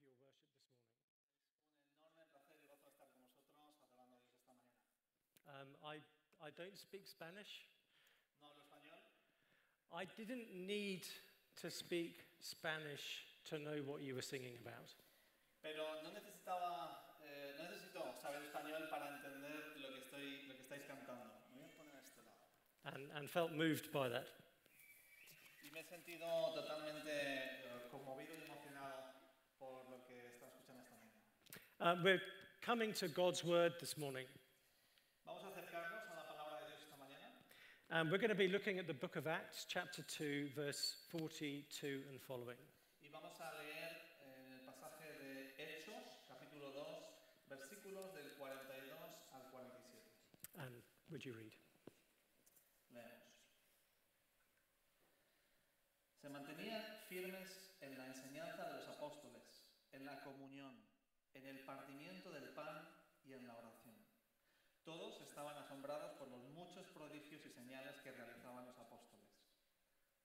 your worship this morning. Un enorme placer y gozo estar con vosotros adorando a Dios esta mañana. I don't speak Spanish. No hablo español. I didn't need to speak Spanish to know what you were singing about. Pero no necesito saber español para entender lo que estáis cantando. Me voy a poner a este lado. And felt moved by that. Y me he sentido totalmente conmovido y emocionado por lo que está escuchando esta mañana. We're coming to God's word this morning. Vamos a acercarnos a la palabra de Dios esta mañana. And we're going to be looking at the book of Acts, chapter 2, verse 42 and following. Y vamos a leer el pasaje de Hechos, capítulo 2, versículos del 42 al 47. And would you read? Leemos. Se mantenían firmes en la enseñanza de los apóstoles, en la comunión, en el partimiento del pan y en la oración. Todos estaban asombrados por los muchos prodigios y señales que realizaban los apóstoles.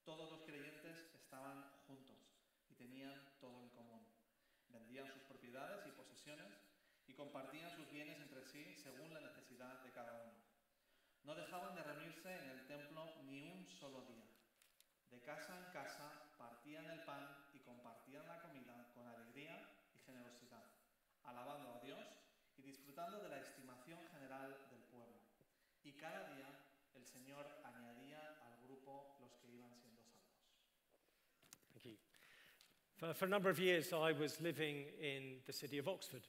Todos los creyentes estaban juntos y tenían todo en común. Vendían sus propiedades y posesiones y compartían sus bienes entre sí según la necesidad de cada uno. No dejaban de reunirse en el templo ni un solo día. De casa en casa partían el pan y compartían la comida con alegría y generosidad, alabando a Dios y disfrutando de la estimación general del pueblo. Y cada día el Señor añadía al grupo los que iban siendo salvos. Thank you. For a number of years, I was living in the city of Oxford.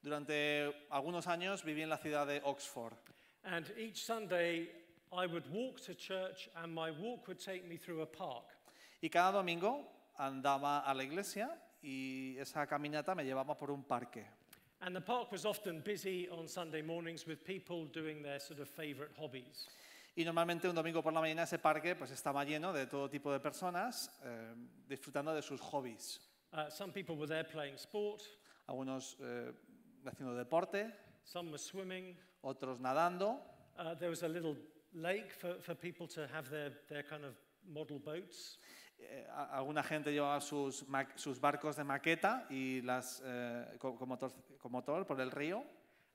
Durante algunos años viví en la ciudad de Oxford. And each Sunday, I would walk to church, and my walk would take me through a park. Y cada domingo andaba a la iglesia y esa caminata me llevaba por un parque. And the park was often busy on Sunday mornings with people doing their sort of favorite hobbies. Y normalmente un domingo por la mañana ese parque pues estaba lleno de todo tipo de personas disfrutando de sus hobbies. Some people were there playing sport. Algunos haciendo deporte, Some were swimming. otros nadando. There was a little lake for people to have their kind of model boats. Alguna gente llevaba sus barcos de maqueta y con motor por el río.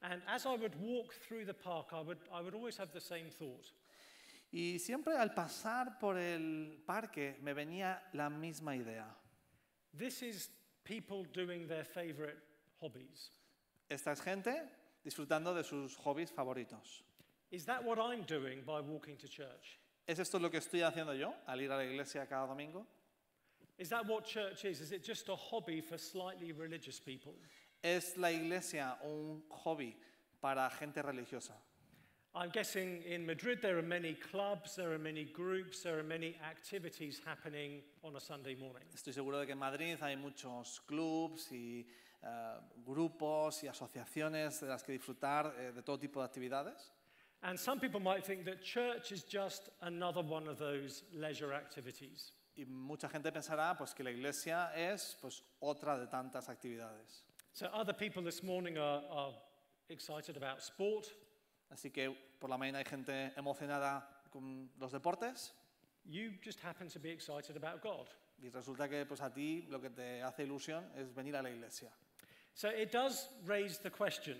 And as I would walk through the park, I would always have the same thought. Y siempre al pasar por el parque me venía la misma idea. This is people doing their favorite hobbies. Esta es gente disfrutando de sus hobbies favoritos. Is that what I'm doing by walking to church? ¿Es esto lo que estoy haciendo yo al ir a la iglesia cada domingo? Is that what church is? Is it just a hobby for slightly religious people? ¿Es la iglesia un hobby para gente religiosa? I'm guessing in Madrid there are many clubs, there are many groups, there are many activities happening on a Sunday morning. Estoy seguro de que en Madrid hay muchos clubs y grupos y asociaciones de las que disfrutar de todo tipo de actividades. And some people might think that church is just another one of those leisure activities. Y mucha gente pensará pues, que la iglesia es pues, otra de tantas actividades. So other people this morning are excited about sport. Así que por la mañana hay gente emocionada con los deportes. You just happen to be excited about God. Y resulta que pues, a ti lo que te hace ilusión es venir a la iglesia. So it does raise the question.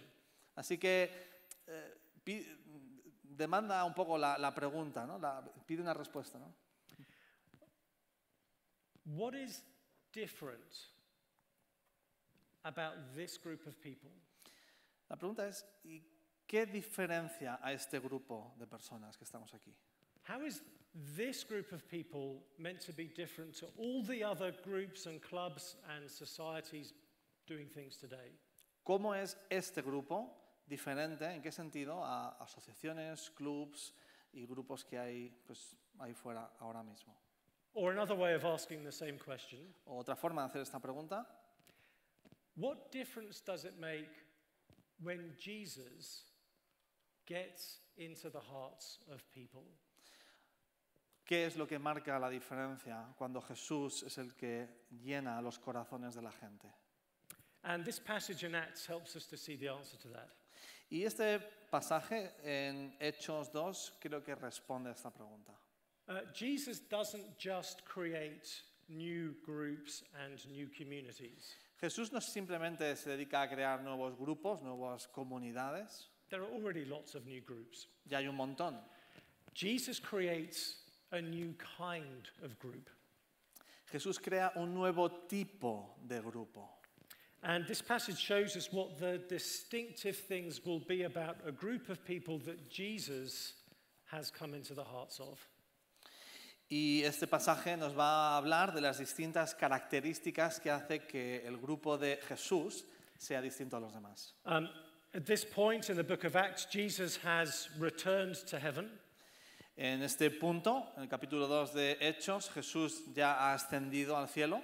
Así que demanda un poco la pregunta, ¿no? Pide una respuesta, ¿no? What is different about this group of people? La pregunta es, ¿y qué diferencia a este grupo de personas que estamos aquí? How is this group of people meant to be different to all the other groups and clubs and societies doing things today? ¿Cómo es este grupo diferente, en qué sentido, a asociaciones, clubs y grupos que hay pues, ahí fuera ahora mismo? Or another way of asking the same question, Otra forma de hacer esta pregunta, what difference does it make when Jesus gets into the hearts of people? ¿qué es lo que marca la diferencia cuando Jesús es el que llena los corazones de la gente? And this passage in Acts helps us to see the answer to that. Y este pasaje en Hechos 2 creo que responde a esta pregunta. Jesus doesn't just create new groups and new communities. Jesús no simplemente se dedica a crear nuevos grupos, nuevas comunidades. There are already lots of new groups. Ya hay un montón. Jesus creates a new kind of group. Jesús crea un nuevo tipo de grupo. And this passage shows us what the distinctive things will be about a group of people that Jesus has come into the hearts of. Y este pasaje nos va a hablar de las distintas características que hace que el grupo de Jesús sea distinto a los demás. At this point in the book of Acts, Jesus has returned to heaven. En este punto, en el capítulo 2 de Hechos, Jesús ya ha ascendido al cielo.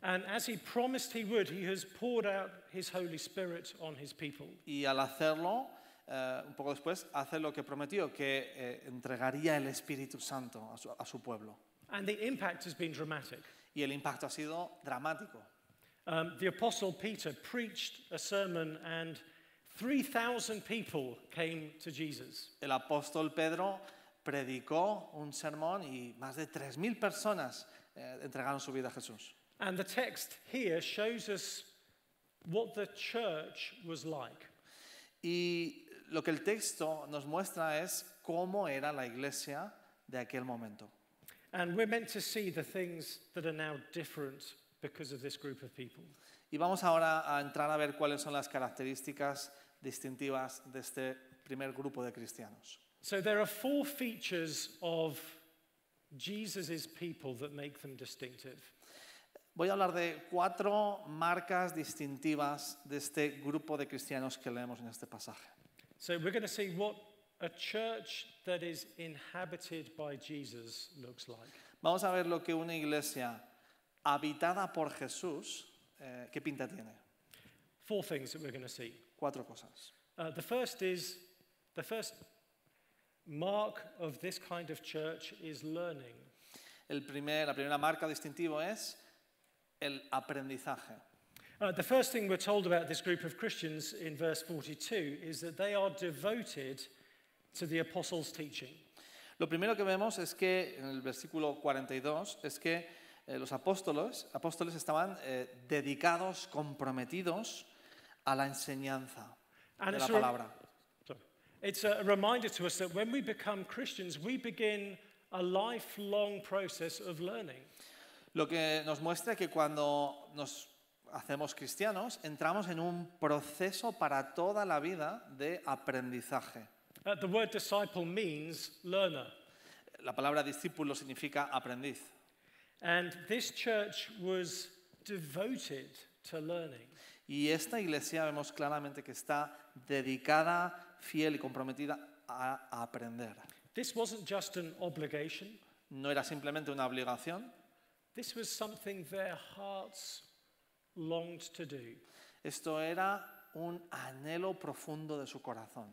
And as he promised he would, he has poured out his Holy Spirit on his people. Y al hacerlo, un poco después, hace lo que prometió, que entregaría el Espíritu Santo a su pueblo. And the impact has been dramatic. Y el impacto ha sido dramático. The Apostle Peter preached a sermon and 3,000 people came to Jesus. El apóstol Pedro predicó un sermón y más de 3.000 personas entregaron su vida a Jesús. And the text here shows us what the church was like. Y lo que el texto nos muestra es cómo era la iglesia de aquel momento. And we're meant to see the things that are now different because of this group of people. Y vamos ahora a entrar a ver cuáles son las características distintivas de este primer grupo de cristianos. So there are 4 features of Jesus' people that make them distinctive. Voy a hablar de 4 marcas distintivas de este grupo de cristianos que leemos en este pasaje. So we're going to see what a church that is inhabited by Jesus looks like. Vamos a ver lo que una iglesia habitada por Jesús, ¿qué pinta tiene? 4 things that we're going to see. 4 cosas. The first mark of this kind of church is learning. La primera marca distintiva es el aprendizaje. The first thing we're told about this group of Christians in verse 42 is that they are devoted to the apostles' teaching. Lo primero que vemos es que en el versículo 42 es que los apóstoles estaban dedicados, comprometidos a la enseñanza de la palabra. It's a reminder to us that when we become Christians, we begin a lifelong process of learning. Lo que nos muestra que cuando nos hacemos cristianos, entramos en un proceso para toda la vida de aprendizaje. The word disciple means learner. La palabra discípulo significa aprendiz. And this church was devoted to learning. Y esta iglesia vemos claramente que está dedicada, fiel y comprometida a aprender. This wasn't just an obligation. No era simplemente una obligación. This was something their hearts longed to do. Esto era un anhelo profundo de su corazón.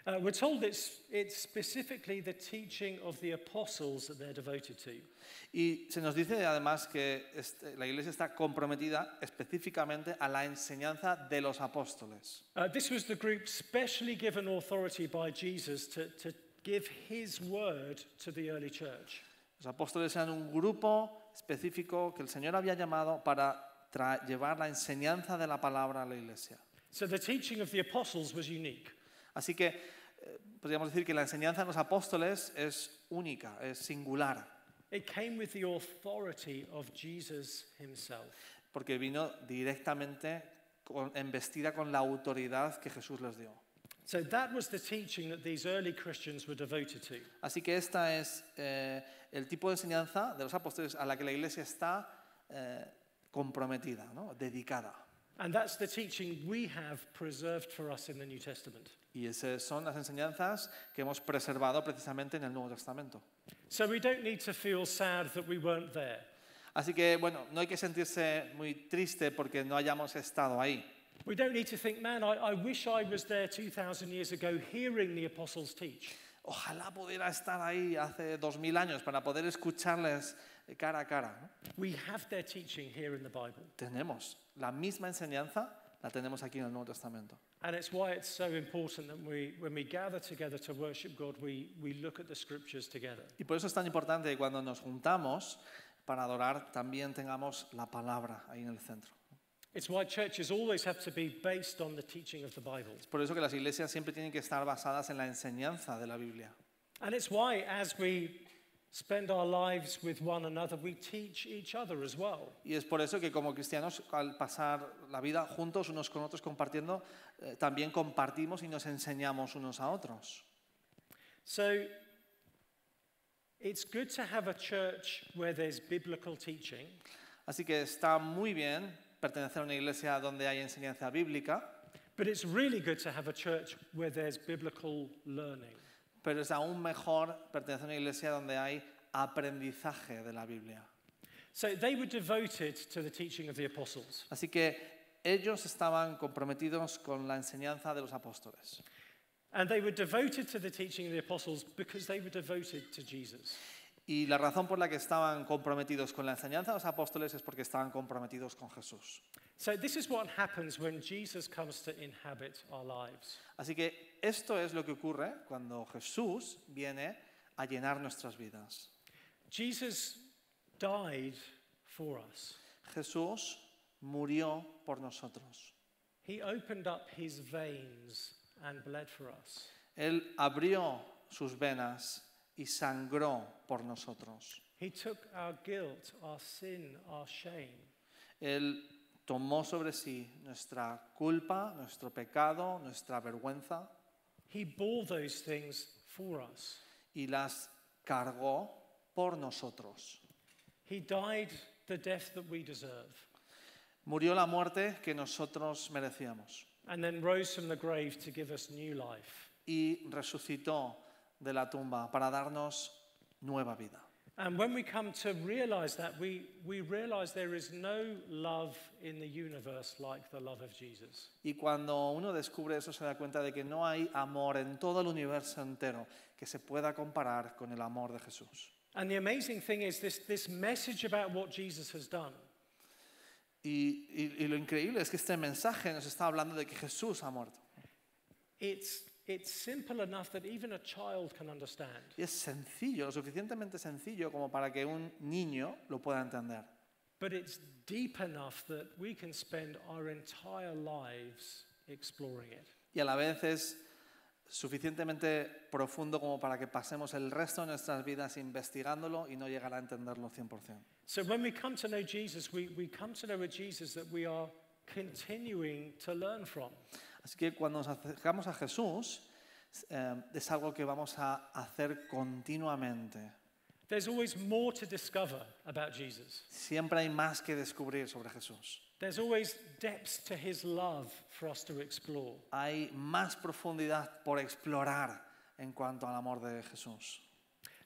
We're told it's specifically the teaching of the apostles that they're devoted to. Y se nos dice además que la iglesia está comprometida específicamente a la enseñanza de los apóstoles. This was the group specially given authority by Jesus to give his word to the early church. Los apóstoles eran un grupo específico que el Señor había llamado para llevar la enseñanza de la palabra a la iglesia. So the teaching of the apostles was unique. Así que podríamos decir que la enseñanza de los apóstoles es única, es singular. It came with the authority of Jesus himself. Porque vino directamente embestida con la autoridad que Jesús les dio. So that was the teaching that these early Christians were devoted to. Así que esta es el tipo de enseñanza de los apóstoles a la que la iglesia está comprometida, ¿no? Dedicada. And that's the teaching we have preserved for us in the New Testament. Y esas son las enseñanzas que hemos preservado precisamente en el Nuevo Testamento. So we don't need to feel sad that we weren't there. Así que, bueno, no hay que sentirse muy triste porque no hayamos estado ahí. We don't need to think, man, I wish I was there 2,000 years ago hearing the apostles teach. Ojalá pudiera estar ahí hace 2000 años para poder escucharles cara a cara, ¿no? We have their teaching here in the Bible. Tenemos la misma enseñanza, la tenemos aquí en el Nuevo Testamento. And it's why it's so important that when we gather together to worship God, we look at the scriptures together. Y por eso es tan importante que cuando nos juntamos para adorar también tengamos la palabra ahí en el centro. It's why churches always have to be based on the teaching of the Bible. Es por eso que las iglesias siempre tienen que estar basadas en la enseñanza de la Biblia. And it's why, as we spend our lives with one another, we teach each other as well. Y es por eso que como cristianos, al pasar la vida juntos unos con otros compartiendo, también compartimos y nos enseñamos unos a otros. So it's good to have a church where there's biblical teaching, Así que está muy bien pertenecer a una iglesia donde hay enseñanza bíblica, but it's really good to have a church where there's biblical learning. pero es aún mejor pertenecer a una iglesia donde hay aprendizaje de la Biblia. So they were devoted to the teaching of the apostles. Así que ellos estaban comprometidos con la enseñanza de los apóstoles. And they were devoted to the teaching of the apostles because they were devoted to Jesus. Y la razón por la que estaban comprometidos con la enseñanza de los apóstoles es porque estaban comprometidos con Jesús. So this is what happens when Jesus comes to inhabit our lives. Así que esto es lo que ocurre cuando Jesús viene a llenar nuestras vidas. Jesus died for us. Jesús murió por nosotros. He opened up his veins and bled for us. Él abrió sus venas y sangró por nosotros. He took our guilt, our sin, our shame. Él tomó sobre sí nuestra culpa, nuestro pecado, nuestra vergüenza He bore those things for us. y las cargó por nosotros. He died the death that we deserve Murió la muerte que nosotros merecíamos and then rose from the grave to give us new life. y resucitó de la tumba para darnos nueva vida. And when we come to realize that, we realize there is no love in the universe like the love of Jesus. Y cuando uno descubre eso se da cuenta de que no hay amor en todo el universo entero que se pueda comparar con el amor de Jesús. And the amazing thing is this message about what Jesus has done. Y lo increíble es que este mensaje nos está hablando de que Jesús ha muerto. It's simple enough that even a child can understand. Y es sencillo, lo suficientemente sencillo como para que un niño lo pueda entender. But it's deep enough that we can spend our entire lives exploring it. Y a la vez es suficientemente profundo como para que pasemos el resto de nuestras vidas investigándolo y no llegar a entenderlo 100%. So when we come to know Jesus, we come to know a Jesus that we are continuing to learn from. Así que cuando nos acercamos a Jesús, es algo que vamos a hacer continuamente. There's always more to discover about Jesus. Siempre hay más que descubrir sobre Jesús. There's always depths to his love for us to explore. Hay más profundidad por explorar en cuanto al amor de Jesús.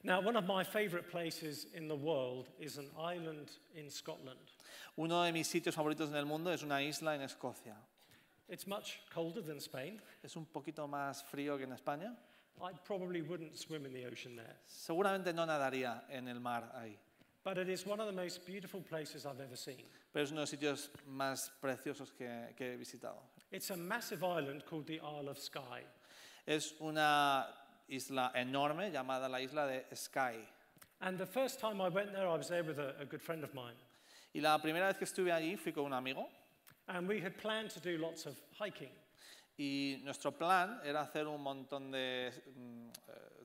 Now, one of my favorite places in the world is an island in Scotland. Uno de mis sitios favoritos en el mundo es una isla en Escocia. It's much colder than Spain. Es un poquito más frío que en España. I probably wouldn't swim in the ocean there. Seguramente no nadaría en el mar ahí. But it is one of the most beautiful places I've ever seen. Pero es uno de los sitios más preciosos que he visitado. It's a massive island called the Isle of Skye. Es una isla enorme llamada la isla de Skye. And the first time I went there, I was there with a good friend of mine. Y la primera vez que estuve allí fui con un amigo. And we had planned to do lots of hiking. Y nuestro plan era hacer un montón de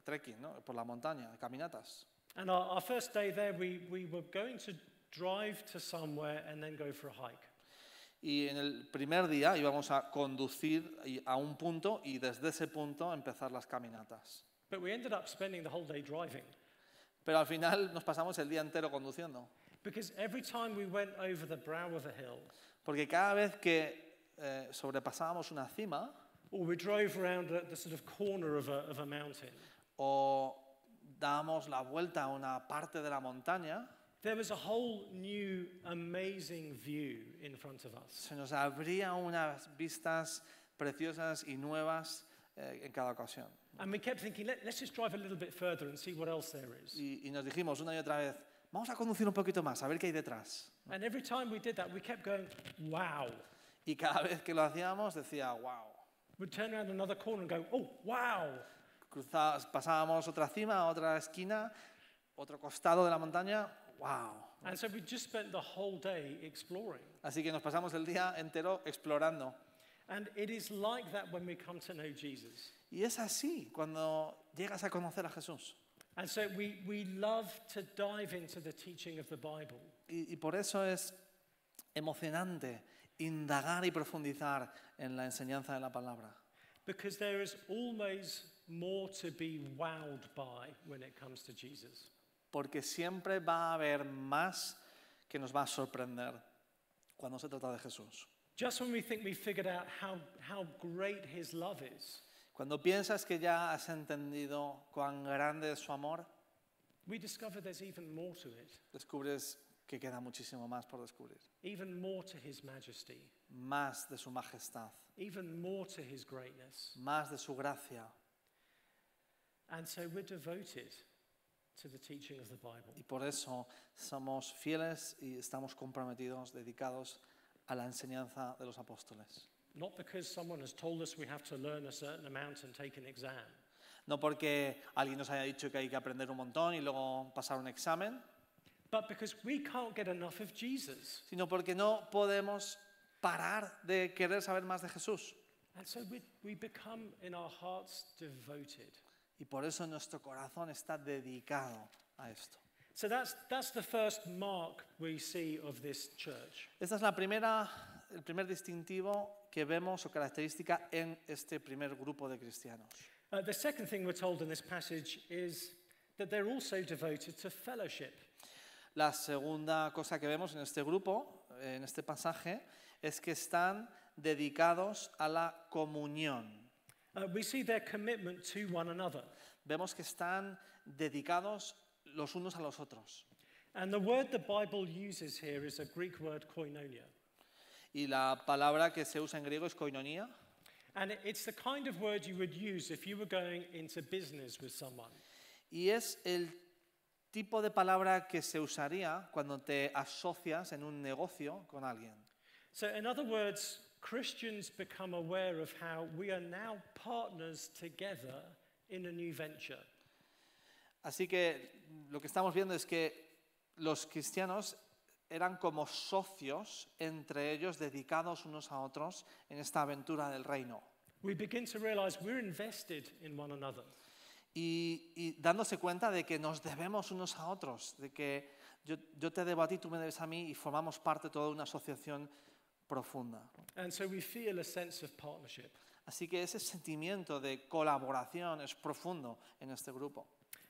trekking, ¿no? Por la montaña, caminatas. And our first day there, we were going to drive to somewhere and then go for a hike. Y en el primer día íbamos a conducir a un punto y desde ese punto empezar las caminatas. But we ended up spending the whole day driving. Pero al final nos pasamos el día entero conduciendo. Because every time we went over the brow of a hill, Porque cada vez que sobrepasábamos una cima or we drove around the sort of corner of a mountain, o dábamos la vuelta a una parte de la montaña, there was a whole new amazing view in front of us. se nos abría unas vistas preciosas y nuevas en cada ocasión. And we kept thinking, let's just drive a little bit further and see what else there is. Y nos dijimos una y otra vez, vamos a conducir un poquito más, a ver qué hay detrás. And every time we did that, we kept going, wow. Y cada vez que lo hacíamos decía, wow. We'd turn around another corner and go, oh, wow. Pasábamos otra cima, otra esquina, otro costado de la montaña, ¡Wow! And so we just spent the whole day exploring. Así que nos pasamos el día entero explorando. And it is like that when we come to know Jesus. Y es así cuando llegas a conocer a Jesús. And so we love to dive into the teaching of the Bible. Y por eso es emocionante indagar y profundizar en la enseñanza de la palabra. Because there is always more to be wowed by when it comes to Jesus. Porque siempre va a haber más que nos va a sorprender cuando se trata de Jesús. Just when we think we figured out how great his love is, Cuando piensas que ya has entendido cuán grande es su amor, we discover there's even more to it, descubres que queda muchísimo más por descubrir. even more to his majesty, Más de su majestad, even more to his greatness. más de su gracia. And so we're devoted to the teaching of the Bible. Y por eso somos fieles y estamos comprometidos, dedicados a la enseñanza de los apóstoles. Not because someone has told us we have to learn a certain amount and take an exam, No porque alguien nos haya dicho que hay que aprender un montón y luego pasar un examen, but because we can't get enough of Jesus. sino porque no podemos parar de querer saber más de Jesús. And so we become in our hearts devoted. Y por eso nuestro corazón está dedicado a esto. So that's the first mark we see of this church. Esta es el primer distintivo que vemos o característica en este primer grupo de cristianos. The second thing we're told in this passage is that they're also devoted to fellowship. La segunda cosa que vemos en este grupo, en este pasaje, es que están dedicados a la comunión. We see their commitment to one another. Vemos que están dedicados los unos a los otros. And the word the Bible uses here is a Greek word koinonia. Y la palabra que se usa en griego es koinonia. And it's the kind of word you would use if you were going into business with someone. Y es el tipo de palabra que se usaría cuando te asocias en un negocio con alguien. So in other words, Christians become aware of how we are now partners together in a new venture. Así que lo que estamos viendo es que los cristianos eran como socios entre ellos, dedicados unos a otros en esta aventura del reino. We begin to realize we're invested in one another. Y dándose cuenta de que nos debemos unos a otros, de que yo te debo a ti, tú me debes a mí, y formamos parte de toda una asociación profunda. And so we feel a sense of partnership. Así que ese sentimiento de colaboración es profundo en este grupo.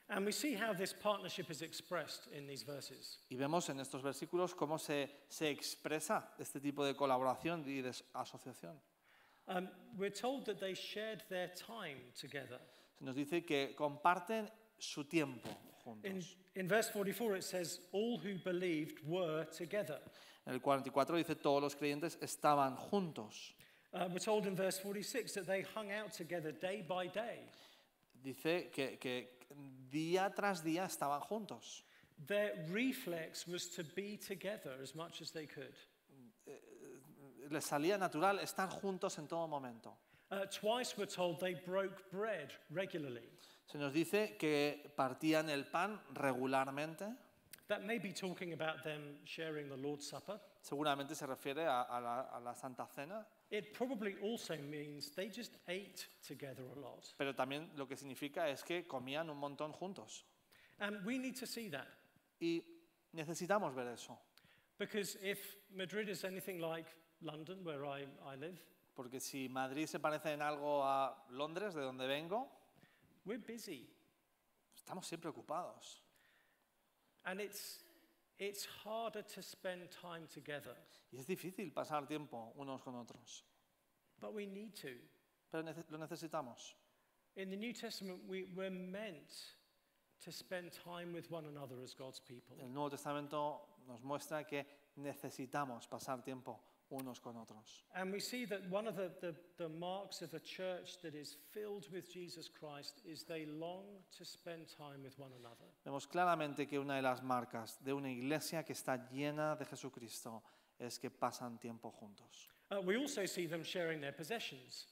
And we see how this partnership is expressed in these verses. Y vemos en estos versículos cómo se expresa este tipo de colaboración y de asociación. We're told that they shared their time together. Se nos dice que comparten su tiempo juntos. In verse 44 it says, all who believed were together. En el 44 dice todos los creyentes estaban juntos. We're told in verse 46 that they hung out together day by day. Dice que día tras día estaban juntos. Their reflex was to be together as much as they could. Les salía natural estar juntos en todo momento. Twice we're told they broke bread regularly. Se nos dice que partían el pan regularmente. That may be talking about them sharing the Lord's Supper. Seguramente se refiere a la Santa Cena. It probably also means they just ate together a lot. Pero también lo que significa es que comían un montón juntos. And we need to see that. Y necesitamos ver eso. Because if Madrid is anything like London, where I live, Porque si Madrid se parece en algo a Londres, de donde vengo, we're busy. estamos siempre ocupados. And it's harder to spend time together. Y es difícil pasar tiempo unos con otros. But we need to. Pero lo necesitamos. In the New Testament, we're meant to spend time with one another as God's people. El Nuevo Testamento nos muestra que necesitamos pasar tiempo unos con otros. And we see that one of the marks of a church that is filled with Jesus Christ is they long to spend time with one another. Vemos claramente que una de las marcas de una iglesia que está llena de Jesucristo es que pasan tiempo juntos. We also see them sharing their possessions.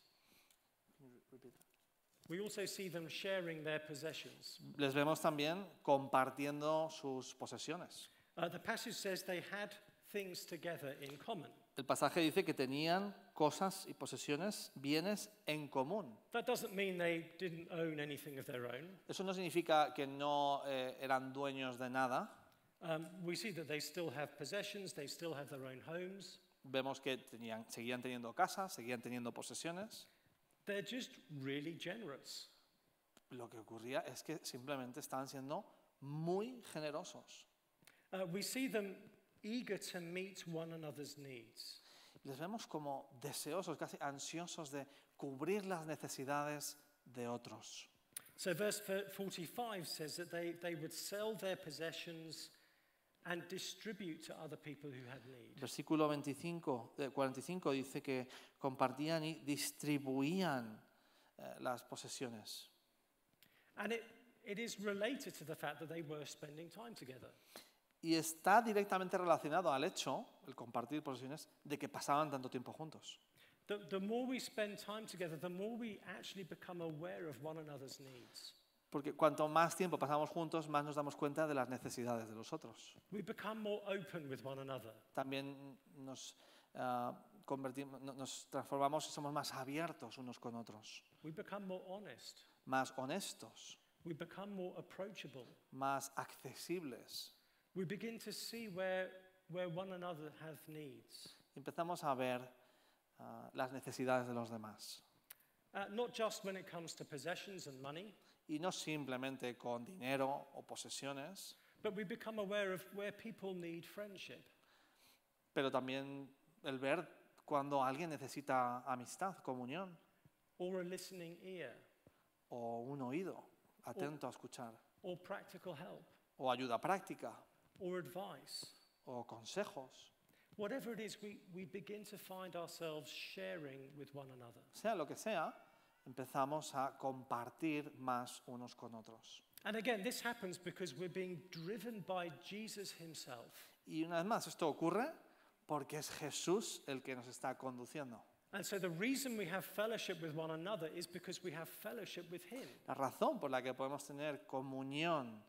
We also see them sharing their possessions. Les vemos también compartiendo sus posesiones. The passage says they had things together in common. El pasaje dice que tenían cosas y posesiones, bienes en común. That doesn't mean they didn't own anything of their own. Eso no significa que no eran dueños de nada. We see that they still have possessions, they still have their own homes. Vemos que seguían teniendo casas, seguían teniendo posesiones. They're just really generous. Lo que ocurría es que simplemente estaban siendo muy generosos. We see them eager to meet one another's needs. Les vemos como deseosos, casi ansiosos de cubrir las necesidades de otros. So verse 45 says that they would sell their possessions and distribute to other people who had need. Versículo 45 dice que compartían y distribuían las posesiones. And it is related to the fact that they were spending time together. Y está directamente relacionado al hecho, el compartir posesiones, de que pasaban tanto tiempo juntos. The more we spend time together, the more we actually become aware of one another's needs. Porque cuanto más tiempo pasamos juntos, más nos damos cuenta de las necesidades de los otros. We become more open with one another. También nos transformamos y somos más abiertos unos con otros, We become more honest. más honestos, We become more approachable. más accesibles. We begin to see where one another has needs. Empezamos a ver las necesidades de los demás. Not just when it comes to possessions and money, Y no simplemente con dinero o posesiones, but we become aware of where people need friendship. pero también el ver cuando alguien necesita amistad, comunión, Or a listening ear, o un oído atento a escuchar, or practical help, o ayuda práctica, or advice. o consejos. Whatever it is, we begin to find ourselves sharing with one another. Sea lo que sea, empezamos a compartir más unos con otros. And again, this happens because we're being driven by Jesus himself. Y una vez más, esto ocurre porque es Jesús el que nos está conduciendo. And so the reason we have fellowship with one another is because we have fellowship with him. La razón por la que podemos tener comunión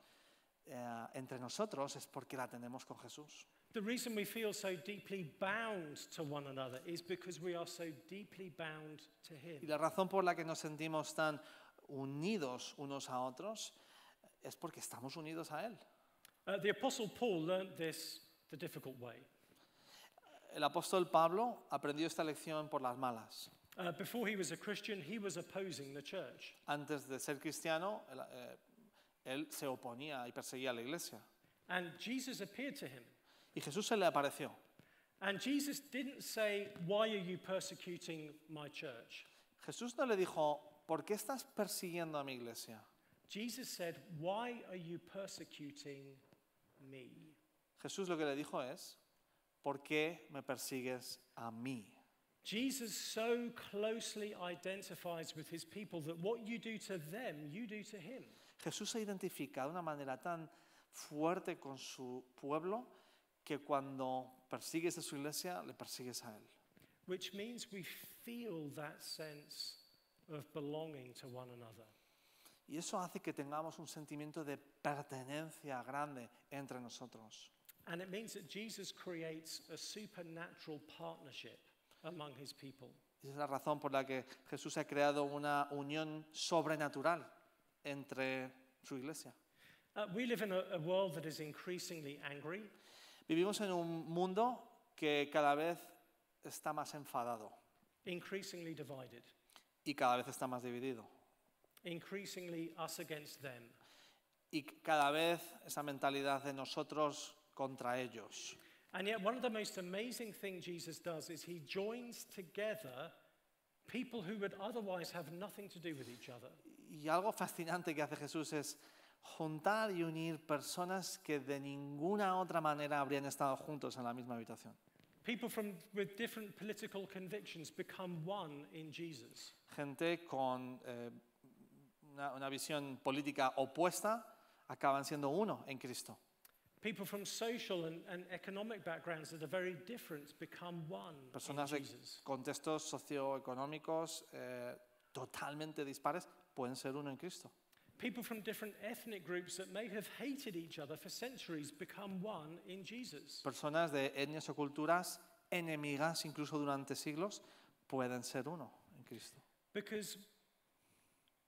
entre nosotros es porque la tenemos con Jesús. The reason we feel so deeply bound to one another is because we are so deeply bound to Y him. la razón por la que nos sentimos tan unidos unos a otros es porque estamos unidos a Él. The Apostle Paul learned this the difficult way. El apóstol Pablo aprendió esta lección por las malas. Before he was a Christian, he was opposing the church. Antes de ser cristiano, él se oponía y perseguía a la iglesia. And Jesus appeared to him. Y Jesús se le apareció. And Jesus didn't say, "Why are you persecuting my church?" Jesús no le dijo, ¿por qué estás persiguiendo a mi iglesia? Jesus said, "Why are you persecuting me?" Jesús lo que le dijo es, ¿por qué me persigues a mí? Jesus so closely identifies with his people that what you do to them, you do to him. Jesús se identifica de una manera tan fuerte con su pueblo que cuando persigues a su iglesia, le persigues a él. Which means we feel that sense of belonging to one another. Y eso hace que tengamos un sentimiento de pertenencia grande entre nosotros. And it means that Jesus creates a supernatural partnership among his people. Y esa es la razón por la que Jesús ha creado una unión sobrenatural entre su iglesia. We live in a world that is increasingly angry. Vivimos en un mundo que cada vez está más enfadado Increasingly divided, y cada vez está más dividido. increasingly us against them. Y cada vez esa mentalidad de nosotros contra ellos. And yet one of the most amazing things Jesus does is he joins together people who would otherwise have nothing to do with each other. Y algo fascinante que hace Jesús es juntar y unir personas que de ninguna otra manera habrían estado juntos en la misma habitación. People with different political convictions become one in Jesus. Gente con una visión política opuesta acaban siendo uno en Cristo. People from social and economic backgrounds that are very different become one Personas in de Jesus. contextos socioeconómicos totalmente dispares pueden ser uno en Cristo. people from different ethnic groups that may have hated each other for centuries become one in Jesus. Personas de etnias o culturas enemigas, incluso durante siglos, pueden ser uno en Cristo. Because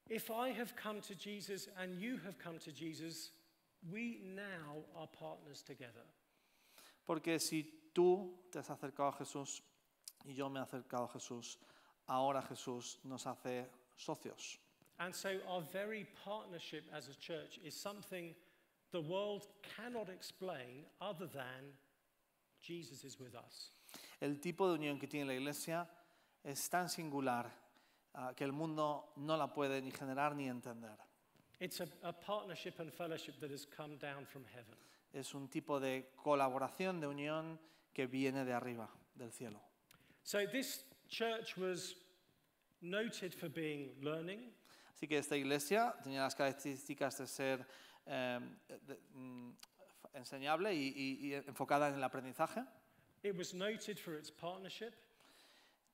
if I have come to Jesus and you have come to Jesus, we now are partners together. Porque si tú te has acercado a Jesús y yo me he acercado a Jesús, ahora Jesús nos hace socios. And so our very partnership as a church is something the world cannot explain other than Jesus is with us. El tipo de unión que tiene la Iglesia es tan singular que el mundo no la puede ni generar ni entender. It's a partnership and fellowship that has come down from heaven. Es un tipo de colaboración, de unión que viene de arriba, del cielo. So this church was noted for being learning. Así que esta iglesia tenía las características de ser enseñable y enfocada en el aprendizaje. It was noted for its partnership.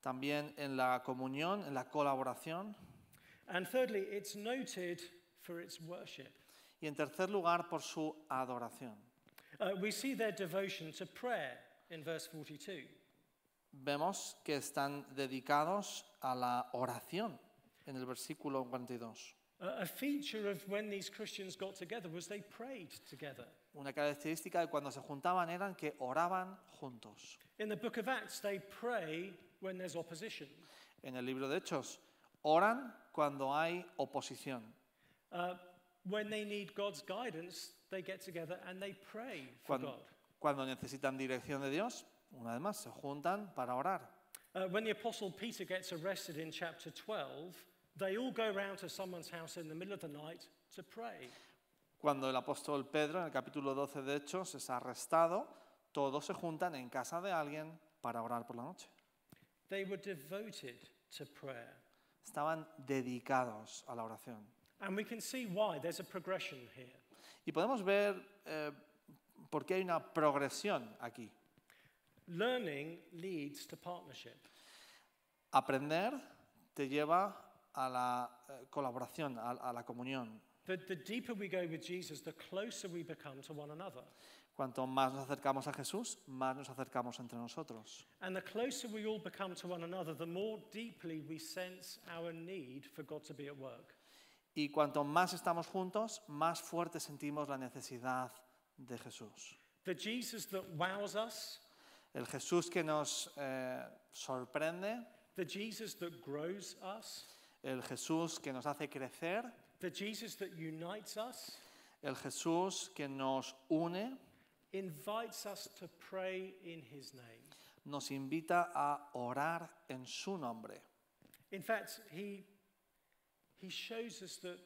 También en la comunión, en la colaboración. And thirdly, it's noted for its worship. Y en tercer lugar, por su adoración. We see their devotion to prayer in verse 42. Vemos que están dedicados a la oración en el versículo 42. A feature of when these Christians got together was they prayed together. Una característica de cuando se juntaban eran que oraban juntos. In the book of Acts, they pray when there's opposition. En el libro de Hechos, oran cuando hay oposición. When they need God's guidance, they get together and they pray for God. Cuando necesitan dirección de Dios, una vez más, se juntan para orar. When the Apostle Peter gets arrested in chapter 12, they all go round to someone's house in the middle of the night to pray. Cuando el apóstol Pedro, en el capítulo 12 de Hechos, es arrestado, todos se juntan en casa de alguien para orar por la noche. They were devoted to prayer. Estaban dedicados a la oración. And we can see why. There's a progression here. Y podemos ver por qué hay una progresión aquí. Learning leads to partnership. Aprender te lleva a la colaboración, a la comunión. The deeper we go with Jesus, the closer we become to one another. Cuanto más nos acercamos a Jesús, más nos acercamos entre nosotros. And the closer we all become to one another, the more deeply we sense our need for God to be at work. Y cuanto más estamos juntos, más fuerte sentimos la necesidad de Jesús. The Jesus that wows us, El Jesús que nos sorprende, the Jesus that grows us, el Jesús que nos hace crecer, the Jesus that unites us, el Jesús que nos une, invites us to pray in his name. nos invita a orar en su nombre. In fact, he shows us that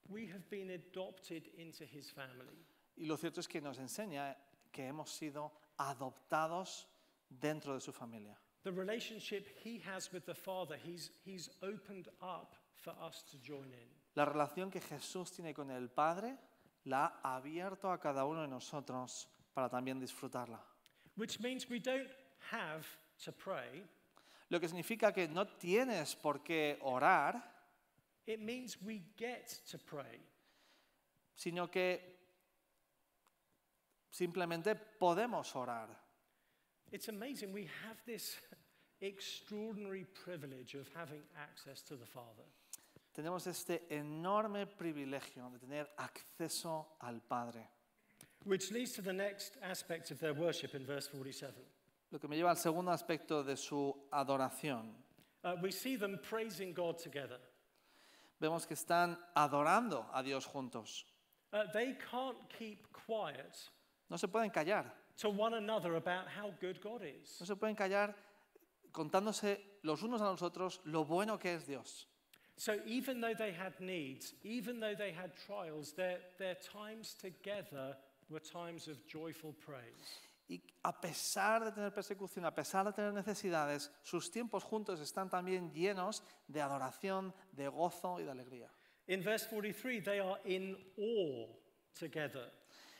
we have been adopted into his family. Y lo cierto es que nos enseña que hemos sido adoptados dentro de su familia. The relationship he has with the Father, he's opened up for us to join in. La relación que Jesús tiene con el Padre la ha abierto a cada uno de nosotros para también disfrutarla. Which means we don't have to pray. Lo que significa que no tienes por qué orar, It means we get to pray. sino que simplemente podemos orar. It's amazing. We have this extraordinary privilege of having access to the Father. Tenemos este enorme privilegio de tener acceso al Padre. Which leads to the next aspect of their worship in verse 47. Lo que me lleva al segundo aspecto de su adoración. We see them praising God together. Vemos que están adorando a Dios juntos. They can't keep quiet No se pueden callar. to one another about how good God is. No se pueden callar contándose los unos a los otros lo bueno que es Dios. So even though they had needs, even though they had trials, their times together were times of joyful praise. Y a pesar de tener persecución, a pesar de tener necesidades, sus tiempos juntos están también llenos de adoración, de gozo y de alegría. In verse 43, they are in awe together.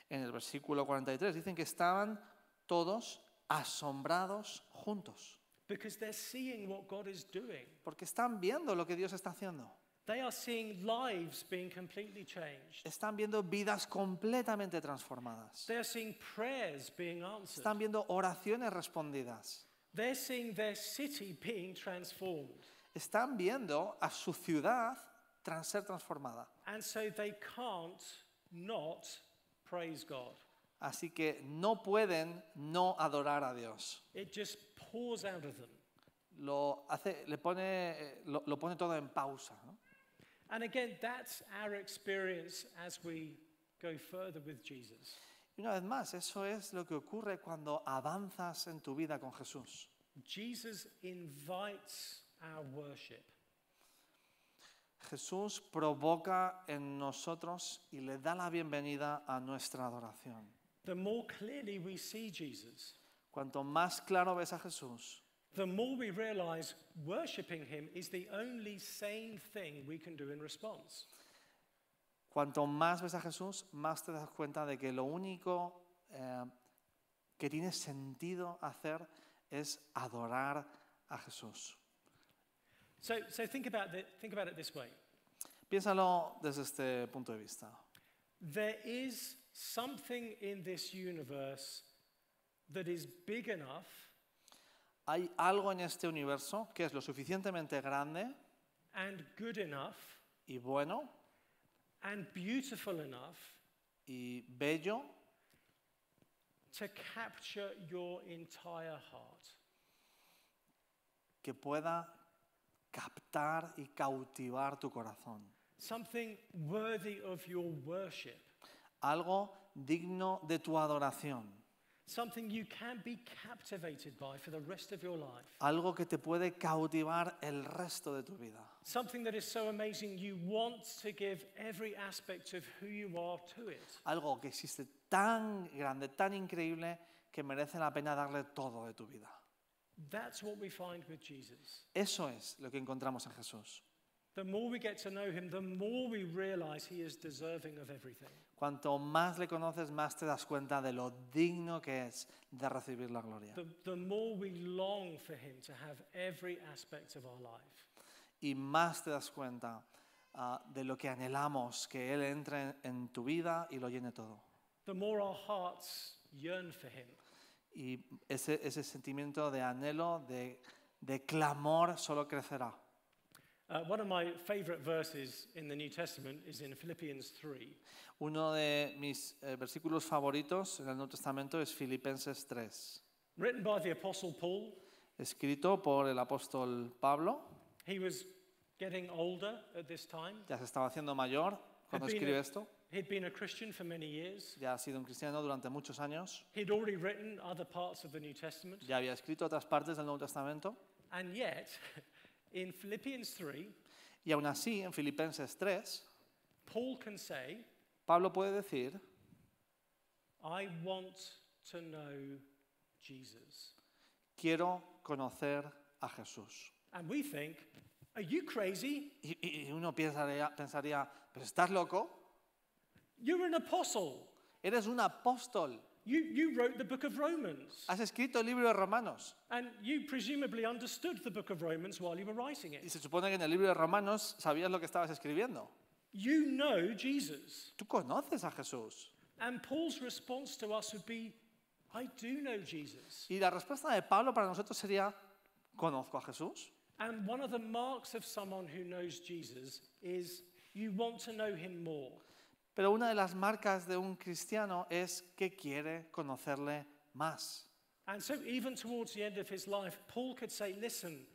En el versículo 43 dicen que estaban todos asombrados juntos, Because they're seeing what God is doing. porque están viendo lo que Dios está haciendo. They are seeing lives being completely changed. Están viendo vidas completamente transformadas. They are seeing prayers being answered. Están viendo oraciones respondidas. They're seeing their city being transformed. Están viendo a su ciudad ser transformada. And so they can't not praise God. Así que no pueden no adorar a Dios. It just pours out of them. Lo pone todo en pausa, ¿no? And again, that's our experience as we go further with Jesus. Y una vez más, eso es lo que ocurre cuando avanzas en tu vida con Jesús. Jesus invites our worship. Jesús provoca en nosotros y le da la bienvenida a nuestra adoración. The more clearly we see Jesus, Cuanto más claro ves a Jesús, the more we realize worshiping him is the only sane thing we can do in response. cuanto más ves a Jesús, más te das cuenta de que lo único que tiene sentido hacer es adorar a Jesús. So think about it this way. Piénsalo desde este punto de vista. There is something in this universe that is big enough Hay algo en este universo que es lo suficientemente grande and good enough y bueno and beautiful enough y bello to capture your entire heart. que pueda captar y cautivar tu corazón. Something worthy of your worship. Algo digno de tu adoración. Something you can be captivated by for the rest of your life. Algo que te puede cautivar el resto de tu vida. Something that is so amazing you want to give every aspect of who you are to it. Algo que existe tan grande, tan increíble, que merece la pena darle todo de tu vida. That's what we find with Jesus. Eso es lo que encontramos en Jesús. The more we get to know him, the more we realize he is deserving of everything. Cuanto más le conoces, más te das cuenta de lo digno que es de recibir la gloria. The more we long for him to have every aspect of our life. Y más te das cuenta de lo que anhelamos, que Él entre en tu vida y lo llene todo. The more our hearts yearn for him. Y ese sentimiento de anhelo, de clamor, solo crecerá. One of my favorite verses in the New Testament is in Philippians 3. Uno de mis versículos favoritos en el Nuevo Testamento es Filipenses 3, Written by the Apostle Paul. escrito por el apóstol Pablo. He was getting older at this time. Ya se estaba haciendo mayor cuando escribe esto. He'd been a Christian for many years. Ya ha sido un cristiano durante muchos años. He'd already written other parts of the New Testament. Ya había escrito otras partes del Nuevo Testamento. And yet, in Philippians 3, Y aún así, en Filipenses 3, Paul can say, Pablo puede decir: I want to know Jesus. quiero conocer a Jesús. And we think, are you crazy? Y uno pensaría, ¿pero estás loco? You're an apostle. Eres un apóstol. You wrote the book of Romans. Has escrito el libro de Romanos. And you presumably understood the book of Romans while you were writing Y it. se supone que en el libro de Romanos sabías lo que estabas escribiendo. You know Jesus. Tú conoces a Jesús. And Paul's response to us would be, I do know Jesus. Y la respuesta de Pablo para nosotros sería: ¿conozco a Jesús? And one of the marks of someone who knows Jesus is you want to know him more. Pero una de las marcas de un cristiano es que quiere conocerle más. And so even towards the end of his life, Paul could say, listen,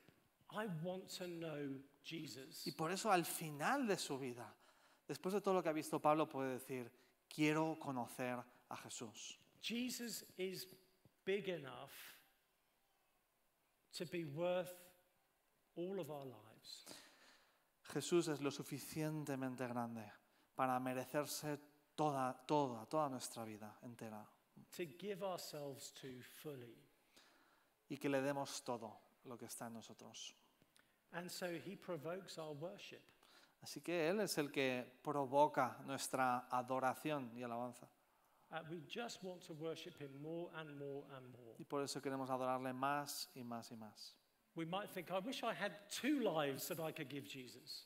I want to know Jesus. Y por eso al final de su vida, después de todo lo que ha visto Pablo, puede decir: quiero conocer a Jesús. Jesus is big enough to be worth all of our lives. Jesús es lo suficientemente grande para merecerse toda nuestra vida entera. To give ourselves to fully. Y que le demos todo lo que está en nosotros. And so he provokes our worship. Así que Él es el que provoca nuestra adoración y alabanza. We just want to worship him more and more and more. Y por eso queremos adorarle más y más y más. We might think, I wish I had 2 lives that I could give Jesus.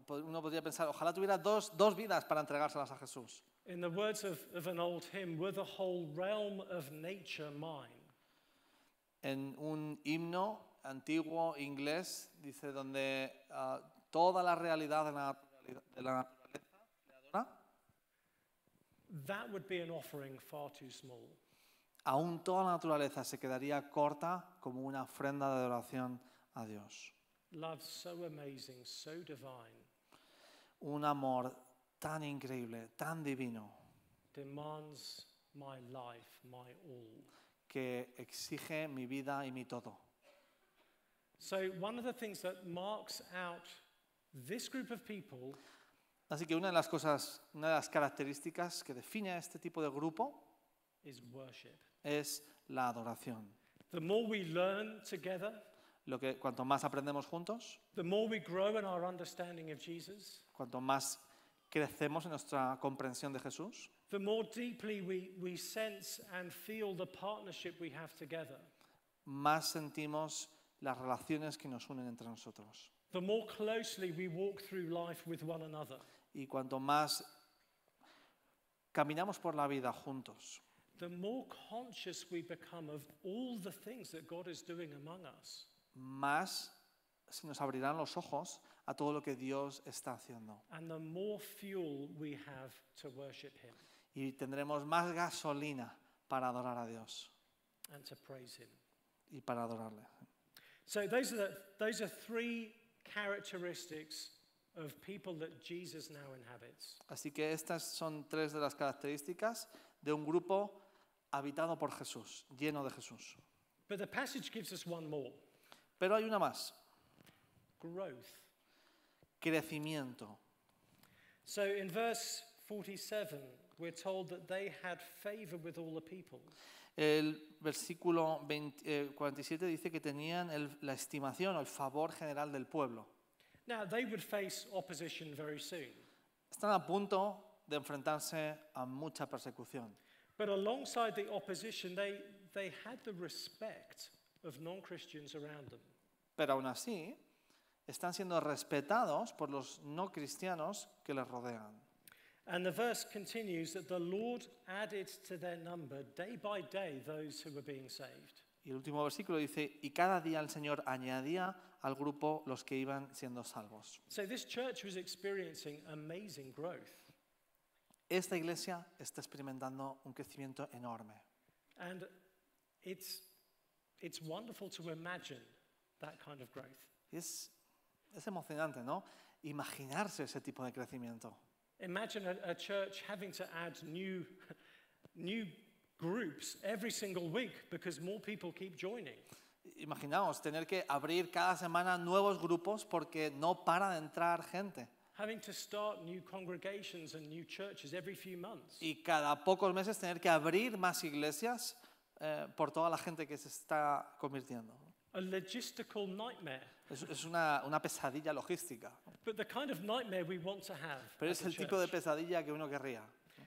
uno podría pensar, ojalá tuviera dos vidas para entregárselas a Jesús. In the words of an old hymn, were the whole realm of nature mine? En un himno antiguo inglés dice donde toda la realidad de la naturaleza creadora, That would be an offering far too small. aún toda la naturaleza se quedaría corta como una ofrenda de adoración a Dios. Love so amazing, so divine, Un amor tan increíble, tan divino, demands my life, my all. que exige mi vida y mi todo. So one of the things that marks out this group of people Así que una de las características que define a este tipo de grupo is worship. es la adoración. The more we learn together, Cuanto más aprendemos juntos, the more we grow in our understanding of Jesus, cuanto más crecemos en nuestra comprensión de Jesús, the more deeply we sense and feel the partnership we have together. más sentimos las relaciones que nos unen entre nosotros. The more closely we walk through life with one another. Y cuanto más caminamos por la vida juntos, The more conscious we become of all the things that God is doing among us. más se nos abrirán los ojos a todo lo que Dios está haciendo. And the more fuel we have to worship Him Y tendremos más gasolina para adorar a Dios and to praise Him. y para adorarle. So those are three characteristics of people that Jesus now inhabits. Así que estas son tres de las características de un grupo habitado por Jesús, lleno de Jesús. But the passage gives us one more. Pero hay una más, Growth. crecimiento. So in verse 47, we're told that they had favor with all the people. El versículo 47 dice que tenían la estimación o el favor general del pueblo. Now, they would face opposition very soon. Están a punto de enfrentarse a mucha persecución. But alongside the opposition, they had the respect of non-Christians around them. Pero aún así, están siendo respetados por los no cristianos que les rodean. And the verse continues that the Lord added to their number day by day those who were being saved. Y el último versículo dice, y cada día el Señor añadía al grupo los que iban siendo salvos. So this church was experiencing amazing growth. Esta iglesia está experimentando un crecimiento enorme. And it's wonderful to imagine that kind of growth. Es emocionante, ¿no? Imaginarse ese tipo de crecimiento. Imagine a church having to add new groups every single week because more people keep joining. Imaginaos tener que abrir cada semana nuevos grupos porque no para de entrar gente. Having to start new congregations and new churches every few months. Y cada pocos meses tener que abrir más iglesias por toda la gente que se está convirtiendo. A logistical nightmare. Es una pesadilla logística. But the kind of nightmare we want to have. Pero as es a el tipo de church. pesadilla que uno querría.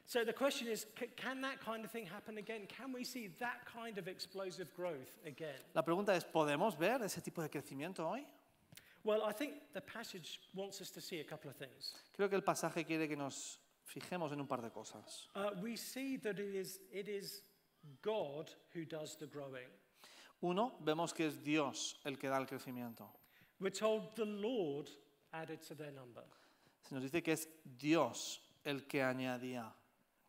So the question is, can that kind of thing happen again? Can we see that kind of explosive growth again? La pregunta es, ¿podemos ver ese tipo de crecimiento hoy? Well, I think the passage wants us to see a couple of things. Creo que el pasaje quiere que nos fijemos en un par de cosas. We see that it is God who does the growing. Uno, vemos que es Dios el que da el crecimiento. We're told the Lord added to their number. Se nos dice que es Dios el que añadía.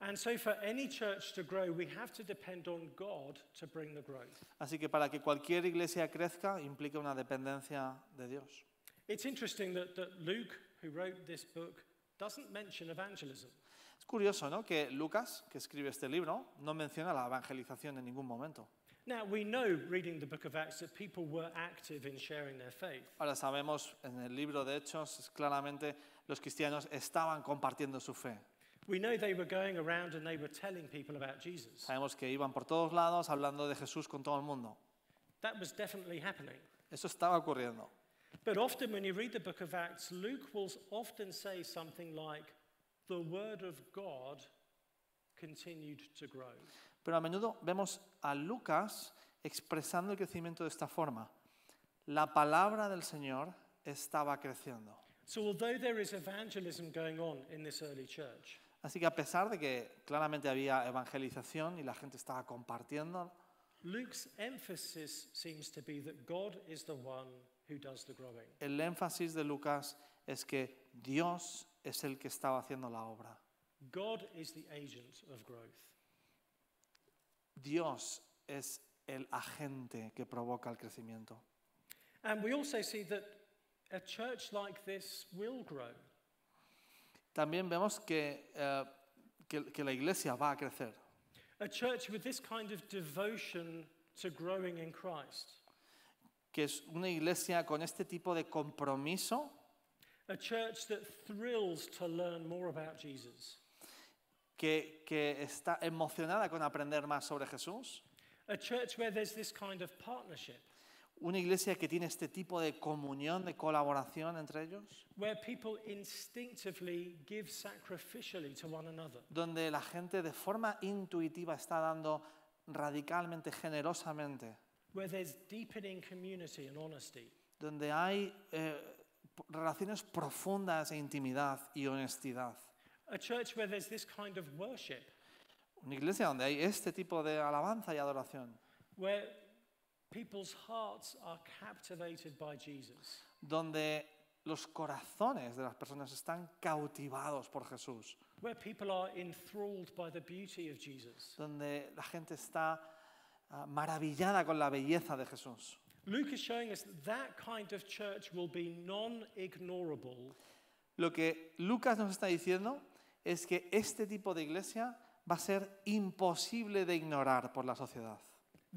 And so for any church to grow, we have to depend on God to bring the growth. Así que para que cualquier iglesia crezca implica una dependencia de Dios. It's interesting that Luke, who wrote this book, doesn't mention evangelism. Es curioso, ¿no?, que Lucas, que escribe este libro, no menciona la evangelización en ningún momento. Now, we know, reading the book of Acts, that people were active in sharing their faith. Ahora sabemos en el libro de Hechos claramente los cristianos estaban compartiendo su fe. We know they were going around and they were telling people about Jesus. Sabemos que iban por todos lados hablando de Jesús con todo el mundo. That was definitely happening. Eso estaba ocurriendo. But often when you read the book of Acts, Luke will often say something like, the word of God continued to grow. Pero a menudo vemos a Lucas expresando el crecimiento de esta forma. La palabra del Señor estaba creciendo. So although there is evangelism going on in this early church, Así que a pesar de que claramente había evangelización y la gente estaba compartiendo, Luke's emphasis seems to be that God is the one who does the growing. el énfasis de Lucas es que Dios es el que estaba haciendo la obra. God is the agent of growth. Dios es el agente que provoca el crecimiento. And we also see that a church like this will grow. También vemos que la iglesia va a crecer. A church with this kind of devotion to growing in Christ. Que es una iglesia con este tipo de compromiso, A church that thrills to learn more about Jesus. que está emocionada con aprender más sobre Jesús. A church where there's this kind of partnership. Una iglesia que tiene este tipo de comunión, de colaboración entre ellos, Where people instinctively give sacrificially to one another. donde la gente de forma intuitiva está dando radicalmente, generosamente, Where there's deepening community and honesty. donde hay relaciones profundas e intimidad y honestidad. A church where there's this kind of worship. Una iglesia donde hay este tipo de alabanza y adoración, Where people's hearts are captivated by Jesus. donde los corazones de las personas están cautivados por Jesús, Where people are enthralled by the beauty of Jesus. donde la gente está maravillada con la belleza de Jesús. Luke is showing us that kind of church will be non-ignorable. Lo que Lucas nos está diciendo es que este tipo de iglesia va a ser imposible de ignorar por la sociedad.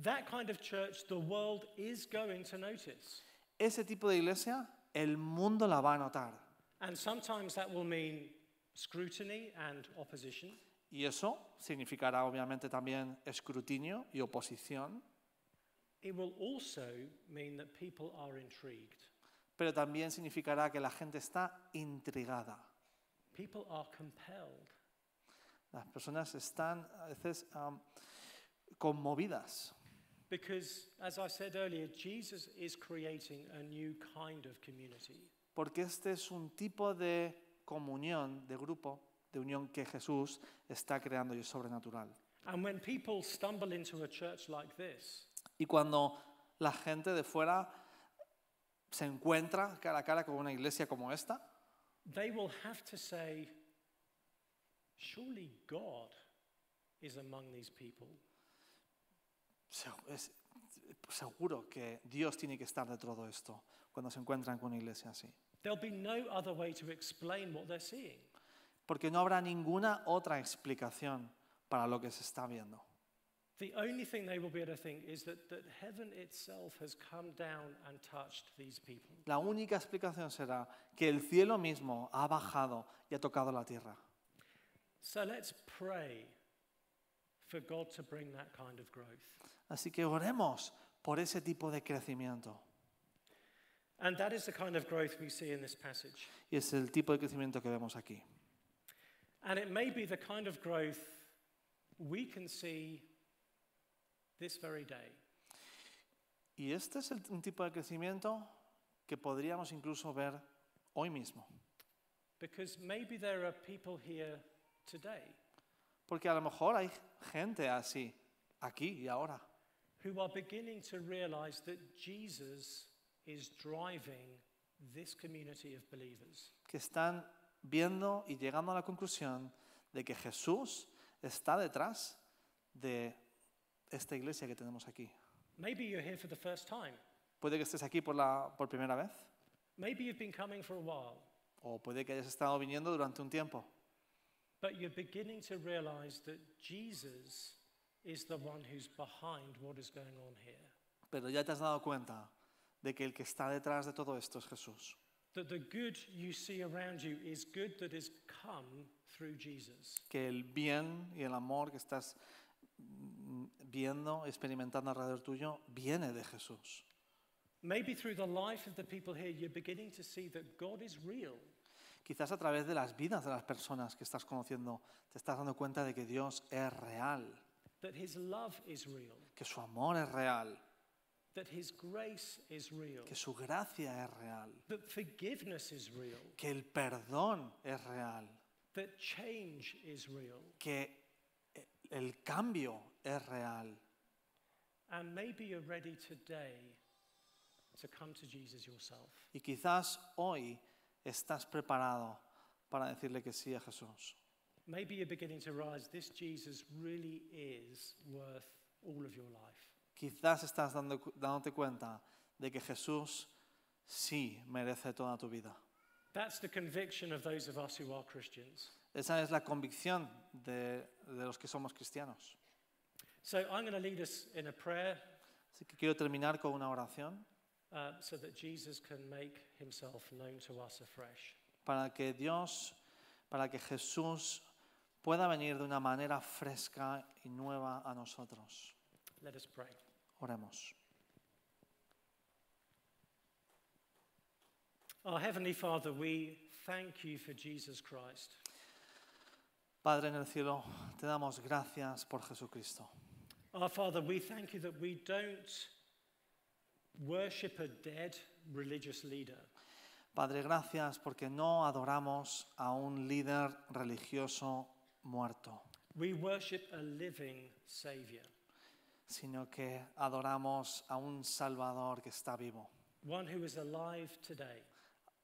That kind of church the world is going to notice. Ese tipo de iglesia, el mundo la va a notar. And sometimes that will mean scrutiny and opposition. Y eso significará obviamente también escrutinio y oposición, It will also mean that people are intrigued. pero también significará que la gente está intrigada. People are compelled. Las personas están a veces conmovidas. Because, as I said earlier, Jesus is creating a new kind of community. Porque este es un tipo de comunión, de grupo, de unión que Jesús está creando y es sobrenatural. And when people stumble into a church like this, Y cuando la gente de fuera se encuentra cara a cara con una iglesia como esta, they will have to say, surely God is among these people. es seguro que Dios tiene que estar de todo esto cuando se encuentran con una iglesia así. There'll be no other way to explain what they're seeing. Porque no habrá ninguna otra explicación para lo que se está viendo. The only thing they will be able to think is that heaven itself has come down and touched these people. La única explicación será que el cielo mismo ha bajado y ha tocado la tierra. So let's pray for God to bring that kind of growth. Así que oremos por ese tipo de crecimiento. And that is the kind of growth we see in this passage. Y es el tipo de crecimiento que vemos aquí. And it may be the kind of growth we can see this very day. Y este es un tipo de crecimiento que podríamos incluso ver hoy mismo. Because maybe there are people here today Porque a lo mejor hay gente así, aquí y ahora, who are beginning to realize that Jesus is driving this community of believers. que están viendo y llegando a la conclusión de que Jesús está detrás de esta iglesia que tenemos aquí. Maybe you're here for the first time. Puede que estés aquí por primera vez, Maybe you've been coming for a while, o puede que hayas estado viniendo durante un tiempo, but you're beginning to realize that Jesus is the one who's behind what is going on here. pero ya te has dado cuenta de que el que está detrás de todo esto es Jesús. That the good you see around you is good that has come through Jesus. Que el bien y el amor que estás viendo, experimentando alrededor tuyo, viene de Jesús. Maybe through the life of the people here, you're beginning to see that God is real. Quizás a través de las vidas de las personas que estás conociendo, te estás dando cuenta de que Dios es real, That his love is real, que su amor es real, that his grace is real, que su gracia es real, that forgiveness is real, que el perdón es real, that change is real. que el cambio es real. And maybe you're ready today to come to Jesus yourself. Y quizás hoy estás preparado para decirle que sí a Jesús. Maybe you're beginning to realize this Jesus really is worth all of your life. Quizás estás dándote cuenta de que Jesús sí merece toda tu vida. That's the conviction of those of us who are Christians. Esa es la convicción de los que somos cristianos. So I'm going to lead us in a prayer Así que quiero terminar con una oración so that Jesus can make himself known to us afresh. para que Jesús pueda venir de una manera fresca y nueva a nosotros. Let us pray. Oremos. Our Heavenly Father, we thank you for Jesus Christ. Padre en el cielo, te damos gracias por Jesucristo. Our Father, we thank you that we don't worship a dead religious leader. Padre, gracias porque no adoramos a un líder religioso muerto, We worship a living Savior, sino que adoramos a un Salvador que está vivo, one who is alive today,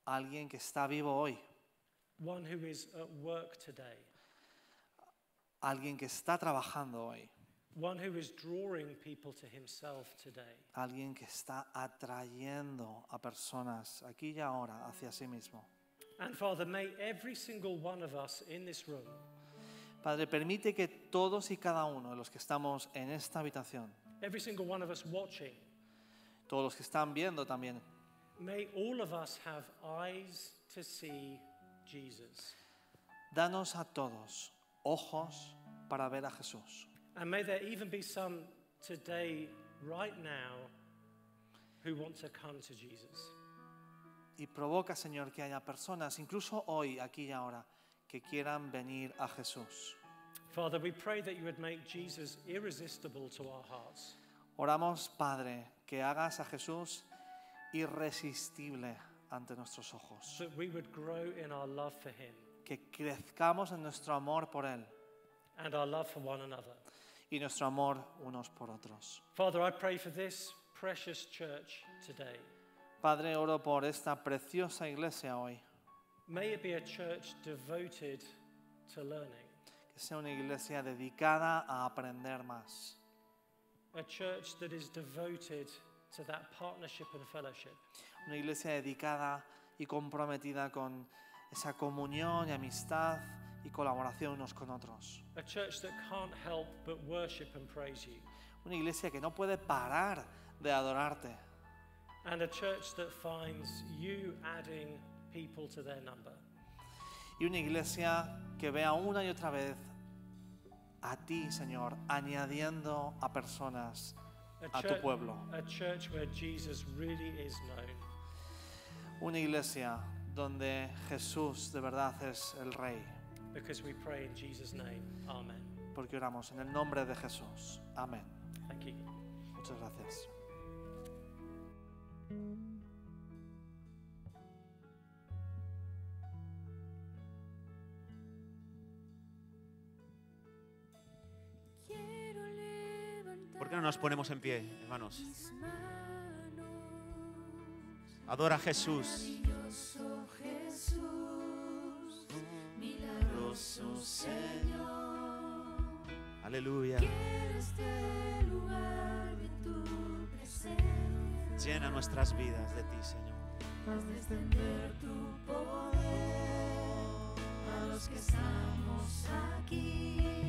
alguien que está vivo hoy, one who is at work today, alguien que está trabajando hoy, one who is drawing people to himself today. alguien que está atrayendo a personas aquí y ahora hacia sí mismo. And Father, may every single one of us in this room Padre, permite que todos y cada uno de los que estamos en esta habitación, every single one of us watching, todos los que están viendo también, may all of us have eyes to see Jesus. danos a todos ojos para ver a Jesús. And may there even be some today, right now, who want to come to Jesus. Y provoca, Señor, que haya personas, incluso hoy, aquí y ahora, que quieran venir a Jesús. Father, we pray that you would make Jesus irresistible to our hearts. Oramos, Padre, que hagas a Jesús irresistible ante nuestros ojos. That we would grow in our love for him Que crezcamos en nuestro amor por Él and our love for one another. y nuestro amor unos por otros. Father, I pray for this precious church today. Padre, oro por esta preciosa iglesia hoy, May it be a church devoted to learning, que sea una iglesia dedicada a aprender más, a church that is devoted to that partnership and fellowship, una iglesia dedicada y comprometida con esa comunión y amistad y colaboración unos con otros. a church that can't help but worship and praise you, Una iglesia que no puede parar de adorarte. and a church that finds you adding people to their number. Y una iglesia que vea una y otra vez a ti, Señor, añadiendo a personas a tu pueblo. A church where Jesus really is known. Una iglesia donde Jesús de verdad es el Rey. Because we pray in Jesus' name. Amen. Porque oramos en el nombre de Jesús. Amén. Thank you. Muchas gracias. Quiero levantar ¿Por qué no nos ponemos en pie, hermanos? mis manos. Adora a Jesús. Maravilloso Jesús, milagroso Señor. Aleluya. Quiero este lugar de tu presencia. Llena nuestras vidas de ti, Señor. Haz descender tu poder a los que estamos aquí.